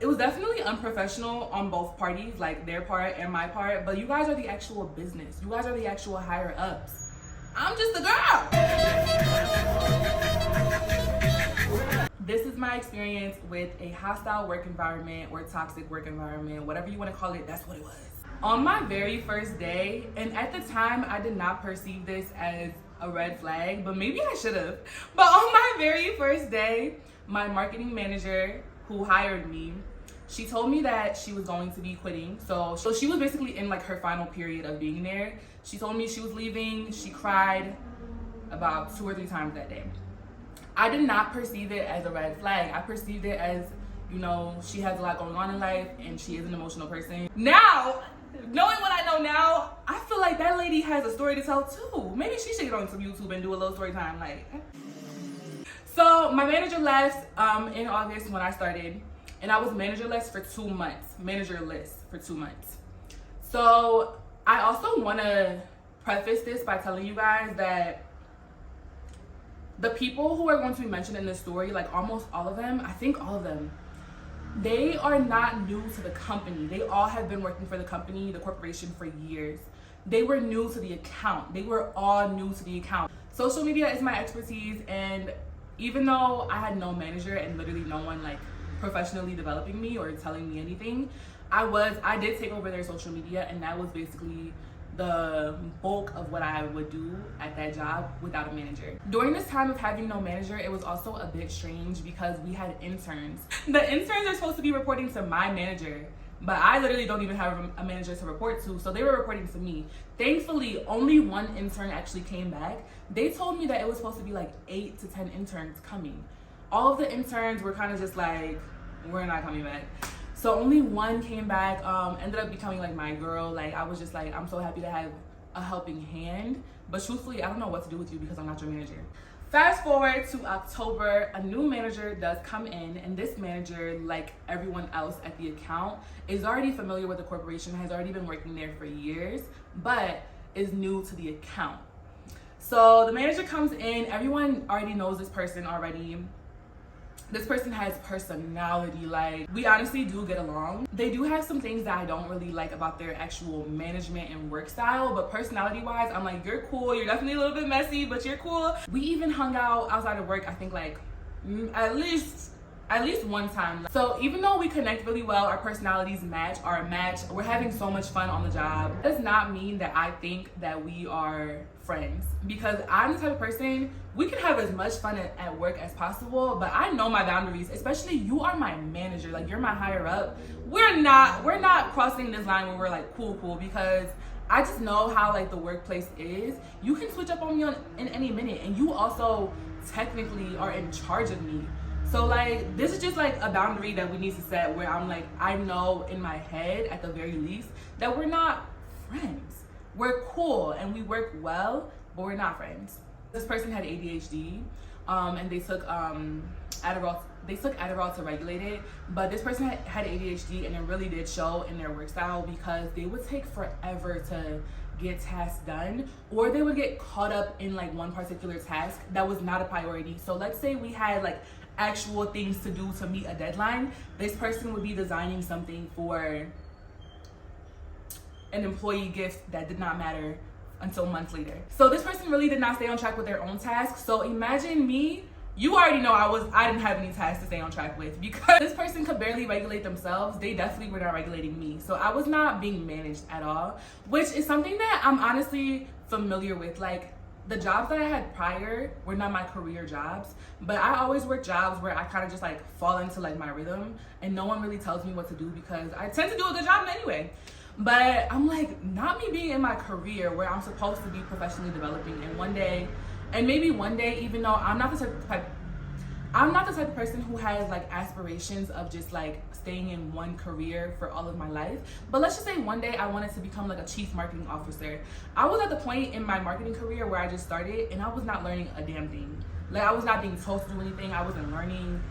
it was definitely unprofessional on both parties, like their part and my part, but you guys are the actual business. You guys are the actual higher ups. I'm just a girl. This is my experience with a hostile work environment or toxic work environment, whatever you want to call it, that's what it was. On my very first day, and at the time I did not perceive this as a red flag, but maybe I should have. But on my very first day, my marketing manager who hired me, she told me that she was going to be quitting. So she was basically in like her final period of being there. She told me she was leaving. She cried about 2 or 3 times that day. I did not perceive it as a red flag. I perceived it as, you know, she has a lot going on in life and she is an emotional person. Now, knowing what I know now, I feel like that lady has a story to tell too. Maybe she should get on some YouTube and do a little story time. Like, so my manager left in August when I started, and I was managerless for 2 months. So I also want to preface this by telling you guys that the people who are going to be mentioned in this story, like almost all of them, I think all of them, they are not new to the company. They all have been working for the company, the corporation, for years. They were new to the account. They were all new to the account. Social media is my expertise, and even though I had no manager and literally no one like professionally developing me or telling me anything, I did take over their social media, and that was basically the bulk of what I would do at that job without a manager. During this time of having no manager, it was also a bit strange because we had interns. The interns are supposed to be reporting to my manager, but I literally don't even have a manager to report to, so they were reporting to me. Thankfully, only one intern actually came back. They told me that it was supposed to be like 8 to 10 interns coming. All of the interns were kind of just like, we're not coming back. So only one came back, ended up becoming like my girl. Like, I was just like, I'm so happy to have a helping hand. But truthfully, I don't know what to do with you because I'm not your manager. Fast forward to October, a new manager does come in, and this manager, like everyone else at the account, is already familiar with the corporation, has already been working there for years, but is new to the account. So the manager comes in, everyone already knows this person already. This person has personality, like we honestly do get along. They do have some things that I don't really like about their actual management and work style, but personality wise, I'm like, you're cool. You're definitely a little bit messy, but you're cool. We even hung out outside of work, I think like at least one time. So even though we connect really well, our personalities match, we're having so much fun on the job, does not mean that I think that we are friends, because I'm the type of person, we can have as much fun at work as possible, but I know my boundaries. Especially you are my manager, like you're my higher up. We're not crossing this line where we're like cool, because I just know how like the workplace is. You can switch up on me in any minute, and you also technically are in charge of me. So like, this is just like a boundary that we need to set, where I'm like, I know in my head at the very least that we're not friends. We're cool and we work well, but we're not friends. This person had ADHD, and they took Adderall. They took Adderall to regulate it, but this person had ADHD, and it really did show in their work style, because they would take forever to get tasks done, or they would get caught up in like one particular task that was not a priority. So let's say we had like actual things to do to meet a deadline. This person would be designing something for an employee gift that did not matter until months later. So this person really did not stay on track with their own tasks. So imagine me, you already know I didn't have any tasks to stay on track with, because this person could barely regulate themselves. They definitely were not regulating me. So I was not being managed at all, which is something that I'm honestly familiar with. Like, the jobs that I had prior were not my career jobs, but I always work jobs where I kind of just like fall into like my rhythm, and no one really tells me what to do because I tend to do a good job anyway. But I'm like, not me being in my career where I'm supposed to be professionally developing, and maybe one day, even though I'm not the type of person who has like aspirations of just like staying in one career for all of my life. But let's just say one day I wanted to become like a chief marketing officer. I was at the point in my marketing career where I just started, and I was not learning a damn thing. Like, I was not being told to do anything. I wasn't learning.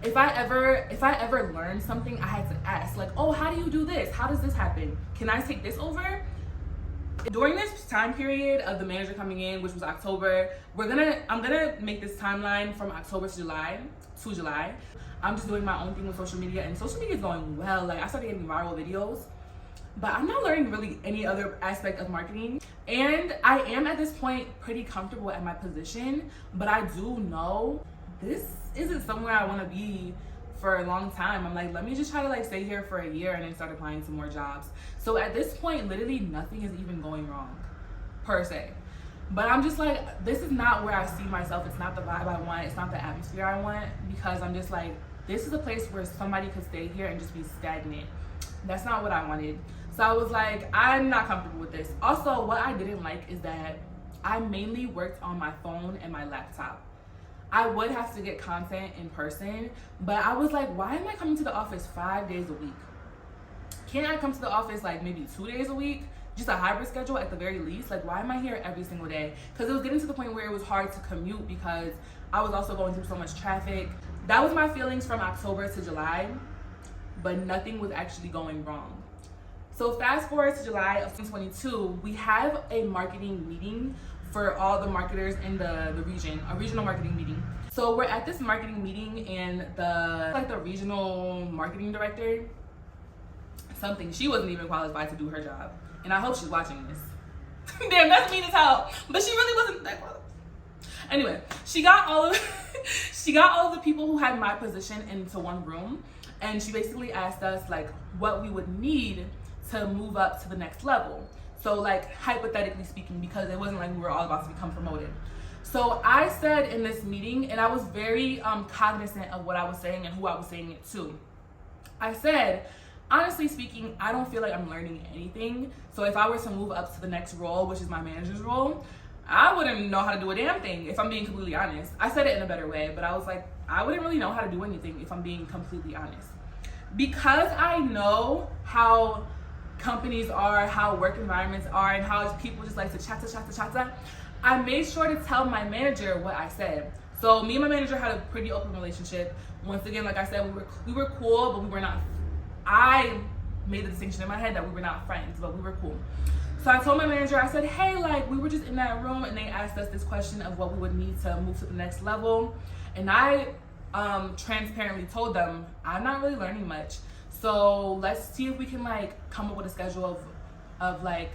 If I ever learned something, I had to ask, like, oh, how do you do this? How does this happen? Can I take this over? During this time period of the manager coming in, which was October, I'm gonna make this timeline from October to July to July. I'm just doing my own thing with social media, and social media is going well. Like, I started getting viral videos, but I'm not learning really any other aspect of marketing. And I am at this point pretty comfortable at my position, but I do know this isn't somewhere I want to be for a long time. I'm like, let me just try to like stay here for a year and then start applying to more jobs. So at this point, literally nothing is even going wrong per se. But I'm just like, this is not where I see myself. It's not the vibe I want. It's not the atmosphere I want, because I'm just like, this is a place where somebody could stay here and just be stagnant. That's not what I wanted. So I was like, I'm not comfortable with this. Also, what I didn't like is that I mainly worked on my phone and my laptop. I would have to get content in person, but I was like, why am I coming to the office 5 days a week? Can't I come to the office like maybe 2 days a week? Just a hybrid schedule at the very least. Like, why am I here every single day? Because it was getting to the point where it was hard to commute because I was also going through so much traffic. That was my feelings from October to July, but nothing was actually going wrong. So fast forward to July of 2022, we have a marketing meeting for all the marketers in the region, a regional marketing meeting. So we're at this marketing meeting, and the regional marketing director, she wasn't even qualified to do her job. And I hope she's watching this. Damn, that's mean as hell. But she really wasn't that qualified. Anyway, she got all of the people who had my position into one room, and she basically asked us like what we would need to move up to the next level. So like, hypothetically speaking, because it wasn't like we were all about to become promoted. So I said in this meeting, and I was very cognizant of what I was saying and who I was saying it to. I said, honestly speaking, I don't feel like I'm learning anything. So if I were to move up to the next role, which is my manager's role, I wouldn't know how to do a damn thing, if I'm being completely honest. I said it in a better way, but I was like, I wouldn't really know how to do anything if I'm being completely honest. Because I know how companies are, how work environments are, and how people just like to chatta, I made sure to tell my manager what I said. So me and my manager had a pretty open relationship. Once again, like I said, we were cool, but we were not. I made the distinction in my head that we were not friends, but we were cool. So I told my manager, I said, hey, like, we were just in that room and they asked us this question of what we would need to move to the next level. And I transparently told them, I'm not really learning much. So let's see if we can like come up with a schedule of like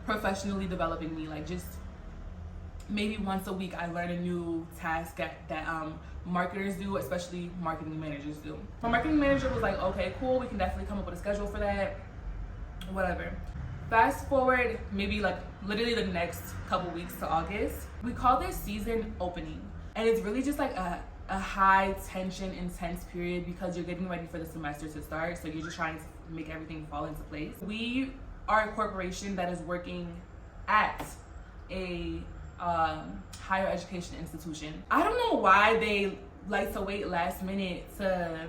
professionally developing me. Like, just maybe once a week I learn a new task that marketers do, especially marketing managers do. My marketing manager was like, okay, cool, we can definitely come up with a schedule for that, whatever. Fast forward maybe like literally the next couple weeks to August. We call this season opening, and it's really just like a high tension, intense period because you're getting ready for the semester to start. So you're just trying to make everything fall into place. We are a corporation that is working at a higher education institution. I don't know why they like to wait last minute to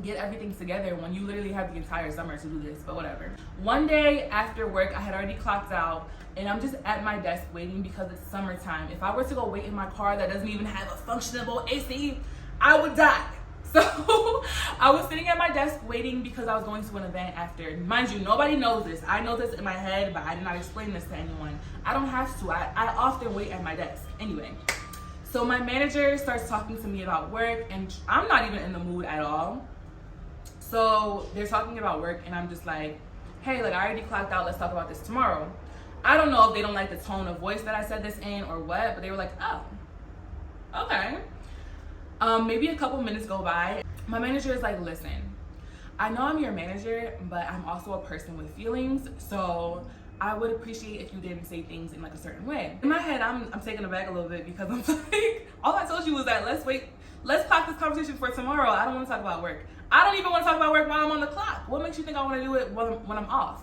get everything together when you literally have the entire summer to do this, but whatever. One day after work, I had already clocked out, and I'm just at my desk waiting because it's summertime. If I were to go wait in my car that doesn't even have a functionable AC, I would die. So I was sitting at my desk waiting because I was going to an event after. Mind you, nobody knows this. I know this in my head, but I did not explain this to anyone. I don't have to. I often wait at my desk. Anyway, so my manager starts talking to me about work, and I'm not even in the mood at all. So they're talking about work, and I'm just like, hey, like, I already clocked out. Let's talk about this tomorrow. I don't know if they don't like the tone of voice that I said this in or what, but they were like, oh, okay. Maybe a couple minutes go by. My manager is like, listen, I know I'm your manager, but I'm also a person with feelings. So I would appreciate if you didn't say things in like a certain way. In my head, I'm taken aback a little bit because I'm like, all I told you was that let's clock this conversation for tomorrow. I don't want to talk about work. I don't even want to talk about work while I'm on the clock. What makes you think I want to do it when I'm off?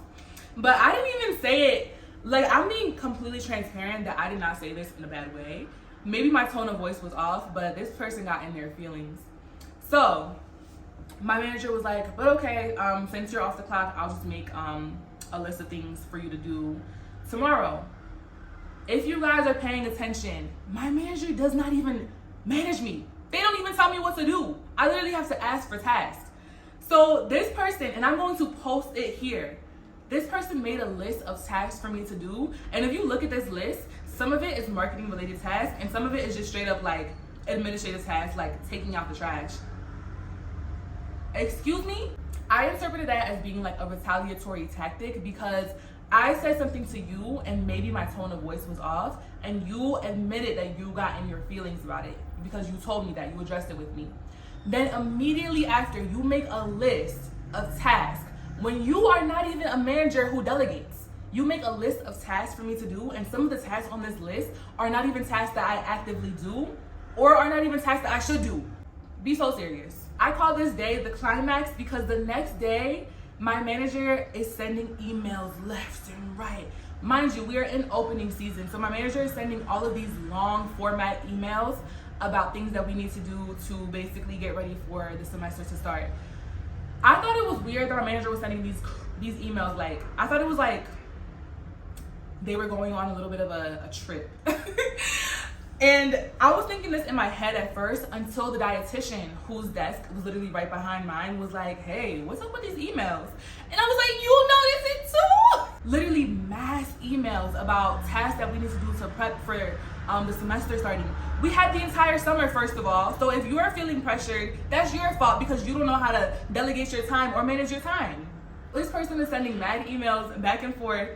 But I didn't even say it. Like, I'm being completely transparent that I did not say this in a bad way. Maybe my tone of voice was off, but this person got in their feelings. So my manager was like, but okay, since you're off the clock, I'll just make a list of things for you to do tomorrow. If you guys are paying attention, my manager does not even manage me. They don't even tell me what to do. I literally have to ask for tasks. So this person, and I'm going to post it here, this person made a list of tasks for me to do. And if you look at this list, some of it is marketing related tasks and some of it is just straight up like administrative tasks like taking out the trash. Excuse me? I interpreted that as being like a retaliatory tactic because I said something to you and maybe my tone of voice was off, and you admitted that you got in your feelings about it because you told me that, you addressed it with me. Then immediately after, you make a list of tasks when you are not even a manager who delegates. You make a list of tasks for me to do, and some of the tasks on this list are not even tasks that I actively do or are not even tasks that I should do. Be so serious. I call this day the climax because the next day, my manager is sending emails left and right. Mind you, we are in opening season, so my manager is sending all of these long format emails about things that we need to do to basically get ready for the semester to start. I thought it was weird that my manager was sending these emails. Like, I thought it was like they were going on a little bit of a trip. And I was thinking this in my head at first until the dietitian, whose desk was literally right behind mine, was like, hey, what's up with these emails? And I was like, you notice it too? Literally mass emails about tasks that we need to do to prep for the semester starting. We had the entire summer, first of all. So if you are feeling pressured, that's your fault because you don't know how to delegate your time or manage your time. This person is sending mad emails back and forth.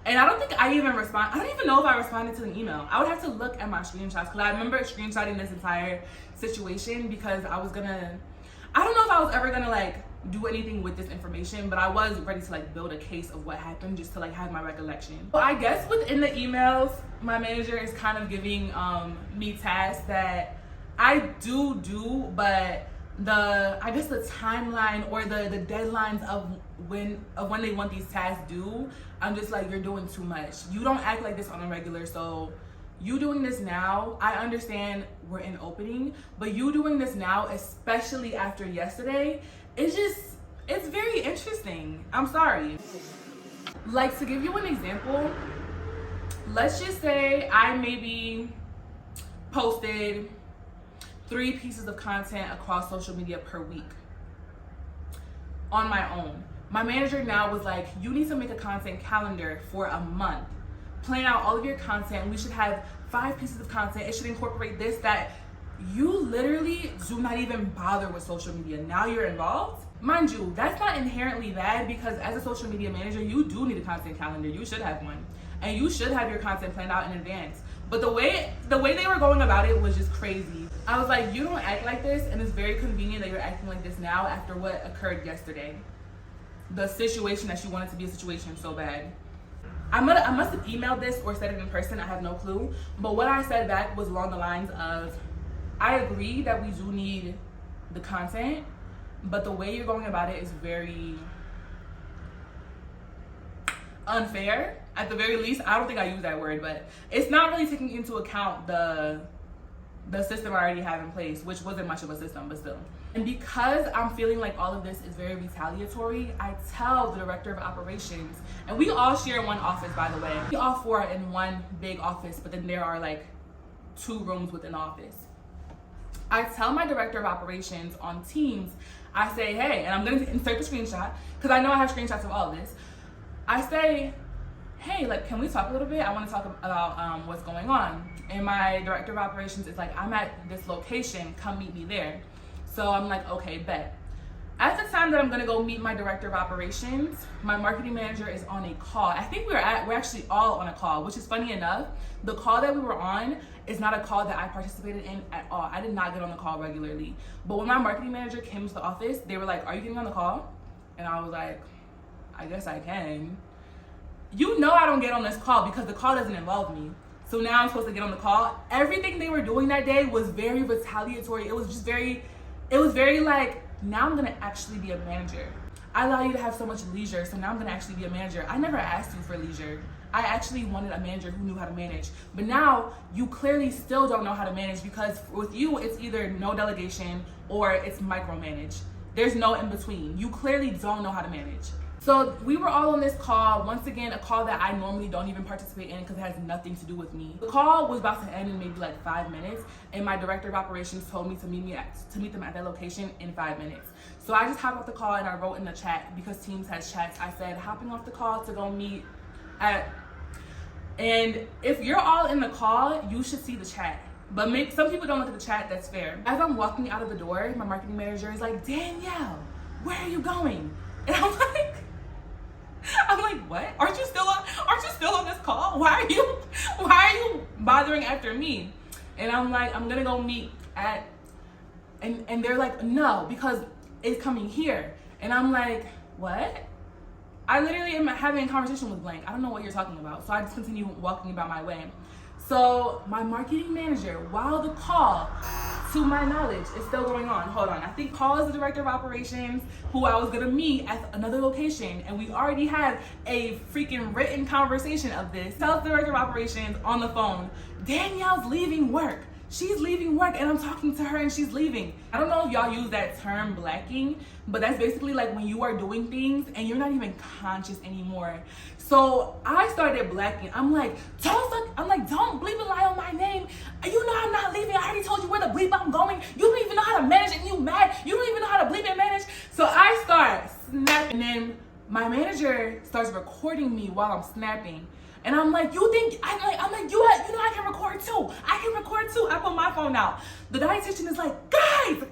And I don't think I even I don't even know if I responded to the email. I would have to look at my screenshots because I remember screenshotting this entire situation because I don't know if I was ever gonna like do anything with this information, but I was ready to like build a case of what happened just to like have my recollection. But I guess within the emails, my manager is kind of giving me tasks that I do, but the timeline or the deadlines of when they want these tasks due, I'm just like, you're doing too much. You don't act like this on a regular, so you doing this now, I understand we're in opening, but you doing this now, especially after yesterday, it's very interesting. I'm sorry. Like, to give you an example, let's just say I maybe posted 3 pieces of content across social media per week on my own. My manager now was like, you need to make a content calendar for a month. Plan out all of your content. We should have 5 pieces of content. It should incorporate this, that. You literally do not even bother with social media. Now you're involved. Mind you, that's not inherently bad because as a social media manager, you do need a content calendar. You should have one. And you should have your content planned out in advance. But the way they were going about it was just crazy. I was like, you don't act like this, and it's very convenient that you're acting like this now after what occurred yesterday. The situation that you wanted to be a situation so bad. I must have emailed this or said it in person, I have no clue. But what I said back was along the lines of, I agree that we do need the content, but the way you're going about it is very unfair. At the very least, I don't think I use that word, but it's not really taking into account the system I already have in place, which wasn't much of a system, but still. And because I'm feeling like all of this is very retaliatory, I tell the director of operations, and we all share one office, by the way. We all 4 are in one big office, but then there are like 2 rooms within the office. I tell my director of operations on Teams, I say, hey, and I'm gonna insert the screenshot, because I know I have screenshots of all of this. I say, hey, like, can we talk a little bit? I wanna talk about what's going on. And my director of operations is like, I'm at this location, come meet me there. So I'm like, okay, bet. At the time that I'm gonna go meet my director of operations, my marketing manager is on a call. I think we're actually all on a call, which is funny enough. The call that we were on is not a call that I participated in at all. I did not get on the call regularly. But when my marketing manager came to the office, they were like, are you getting on the call? And I was like, I guess I can. You know I don't get on this call because the call doesn't involve me. So now I'm supposed to get on the call. Everything they were doing that day was very retaliatory. It was very like, now I'm gonna actually be a manager. I allow you to have so much leisure, so now I'm gonna actually be a manager. I never asked you for leisure. I actually wanted a manager who knew how to manage. But now you clearly still don't know how to manage because with you, it's either no delegation or it's micromanage. There's no in between. You clearly don't know how to manage. So we were all on this call, once again, a call that I normally don't even participate in because it has nothing to do with me. The call was about to end in maybe like 5 minutes, and my director of operations told me to meet them at that location in 5 minutes. So I just hopped off the call and I wrote in the chat, because Teams has chats, I said, hopping off the call to go meet at, and if you're all in the call, you should see the chat. But some people don't look at the chat, that's fair. As I'm walking out of the door, my marketing manager is like, Danielle, where are you going? And I'm like, what? Aren't you still on this call? Why are you bothering after me? And I'm like, I'm gonna go meet at, and they're like, no, because it's coming here. And I'm like, what? I literally am having a conversation with blank. I don't know what you're talking about. So I just continue walking about my way. So my marketing manager, while the call, to my knowledge, is still going on. Hold on. I think Paul is the director of operations who I was gonna meet at another location, and we already had a freaking written conversation of this. Tells the director of operations on the phone, Danielle's leaving work. She's leaving work, and I'm talking to her and she's leaving. I don't know if y'all use that term blacking, but that's basically like when you are doing things and you're not even conscious anymore. So I started blacking. I'm like, don't bleep and lie on my name. You know I'm not leaving. I already told you where the bleep I'm going. You don't even know how to manage and you mad. You don't even know how to bleep and manage. So I start snapping, and then my manager starts recording me while I'm snapping. And I'm like, you think, I'm like, you know I can record too. I can record too. I put my phone out. The dietitian is like, guys.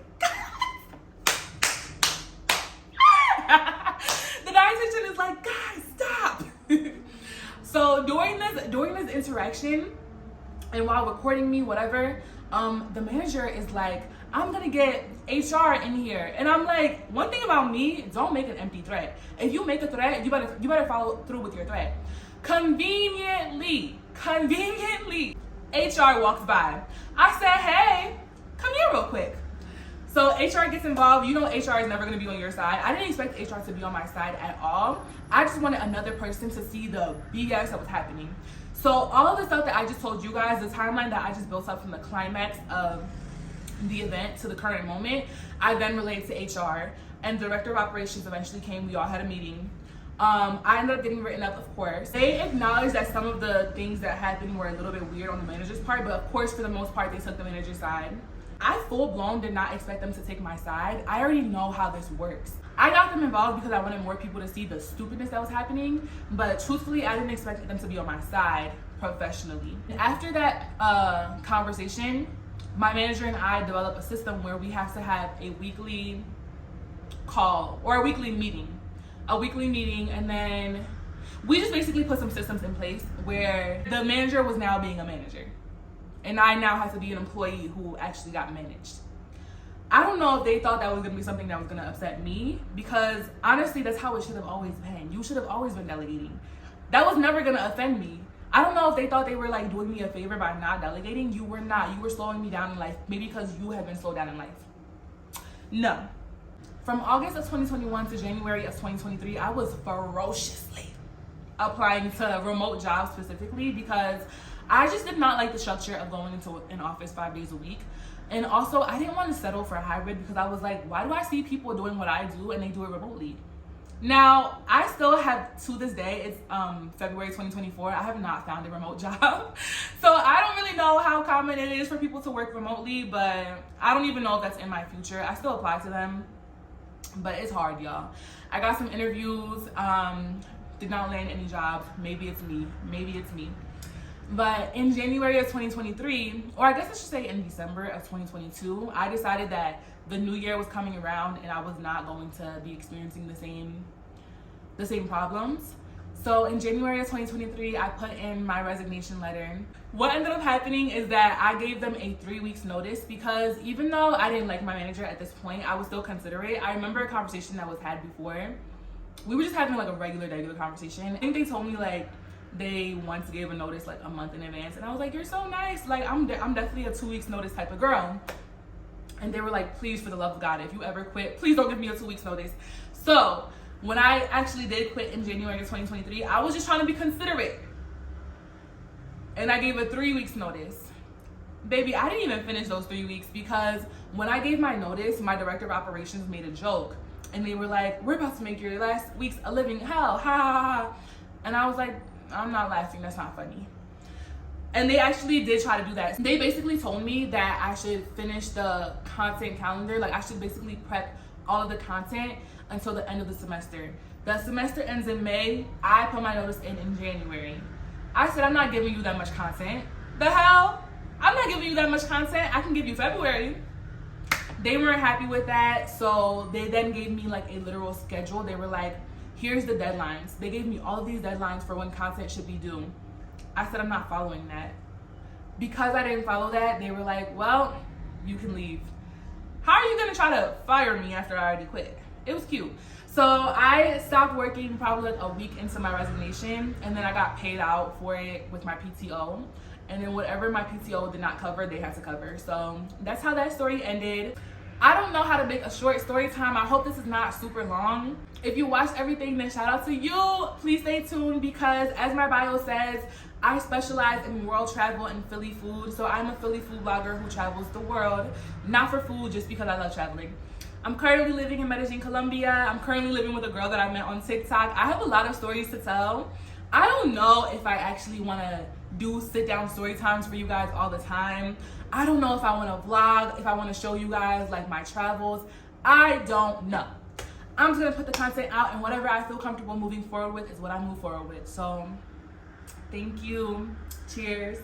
The dietitian is like, guys, stop. So during this interaction, and while recording me, whatever, the manager is like, I'm gonna get HR in here. And I'm like, one thing about me, don't make an empty threat. If you make a threat, you better follow through with your threat. Conveniently, HR walks by. I said, hey, come here real quick. So HR gets involved. You know HR is never going to be on your side. I didn't expect HR to be on my side at all. I just wanted another person to see the BS that was happening. So all of the stuff that I just told you guys, the timeline that I just built up from the climax of the event to the current moment, I then relayed to HR, and the director of operations eventually came. We all had a meeting. I ended up getting written up, of course. They acknowledged that some of the things that happened were a little bit weird on the manager's part, but of course, for the most part, they took the manager's side. I full-blown did not expect them to take my side. I already know how this works. I got them involved because I wanted more people to see the stupidness that was happening, but truthfully, I didn't expect them to be on my side professionally. After that conversation, my manager and I developed a system where we have to have a weekly call or a weekly meeting, and then we just basically put some systems in place where the manager was now being a manager, and I now have to be an employee who actually got managed. I don't know if they thought that was gonna be something that was gonna upset me, because honestly, that's how it should have always been. You should have always been delegating. That was never gonna offend me. I don't know if they thought they were like doing me a favor by not delegating. You were not. You were slowing me down in life, maybe because you had been slowed down in life. No. From August of 2021 to January of 2023, I was ferociously applying to remote jobs specifically because I just did not like the structure of going into an office 5 days a week. And also, I didn't want to settle for a hybrid because I was like, why do I see people doing what I do and they do it remotely? Now, I still have, to this day, it's February 2024, I have not found a remote job. So I don't really know how common it is for people to work remotely, but I don't even know if that's in my future. I still apply to them, but it's hard, y'all. I got some interviews, did not land any jobs. Maybe it's me. But in January of 2023, or I guess I should say in December of 2022, I decided that the new year was coming around and I was not going to be experiencing the same problems. So in January of 2023, I put in my resignation letter. What ended up happening is that I gave them a 3 weeks notice because even though I didn't like my manager at this point, I would still consider it. I remember a conversation that was had before. We were just having like a regular conversation. I think they told me like they once gave a notice like a month in advance, and I was like, you're so nice. Like I'm definitely a 2 weeks notice type of girl. And they were like, please, for the love of God, if you ever quit, please don't give me a 2 weeks notice. So when I actually did quit in January of 2023, I was just trying to be considerate. And I gave a 3 weeks notice. Baby, I didn't even finish those 3 weeks because when I gave my notice, my director of operations made a joke. And they were like, we're about to make your last weeks a living hell, ha ha ha. And I was like, I'm not laughing, that's not funny. And they actually did try to do that. They basically told me that I should finish the content calendar. Like I should basically prep all of the content until the end of the semester. The semester ends in May. I put my notice in January. I said, I'm not giving you that much content. The hell? I'm not giving you that much content. I can give you February. They weren't happy with that, so they then gave me like a literal schedule. They were like, here's the deadlines. They gave me all of these deadlines for when content should be due. I said, I'm not following that. Because I didn't follow that, they were like, well, you can leave. How are you gonna try to fire me after I already quit? It was cute. So I stopped working probably like a week into my resignation, and then I got paid out for it with my PTO. And then whatever my PTO did not cover, they had to cover. So that's how that story ended. I don't know how to make a short story time. I hope this is not super long. If you watched everything, then shout out to you. Please stay tuned because as my bio says, I specialize in world travel and Philly food. So I'm a Philly food blogger who travels the world, not for food, just because I love traveling. I'm currently living in Medellin, Colombia. I'm currently living with a girl that I met on TikTok. I have a lot of stories to tell. I don't know if I actually want to do sit down story times for you guys all the time. I don't know if I want to vlog, if I want to show you guys like my travels. I don't know. I'm just going to put the content out, and whatever I feel comfortable moving forward with is what I move forward with. So thank you. Cheers.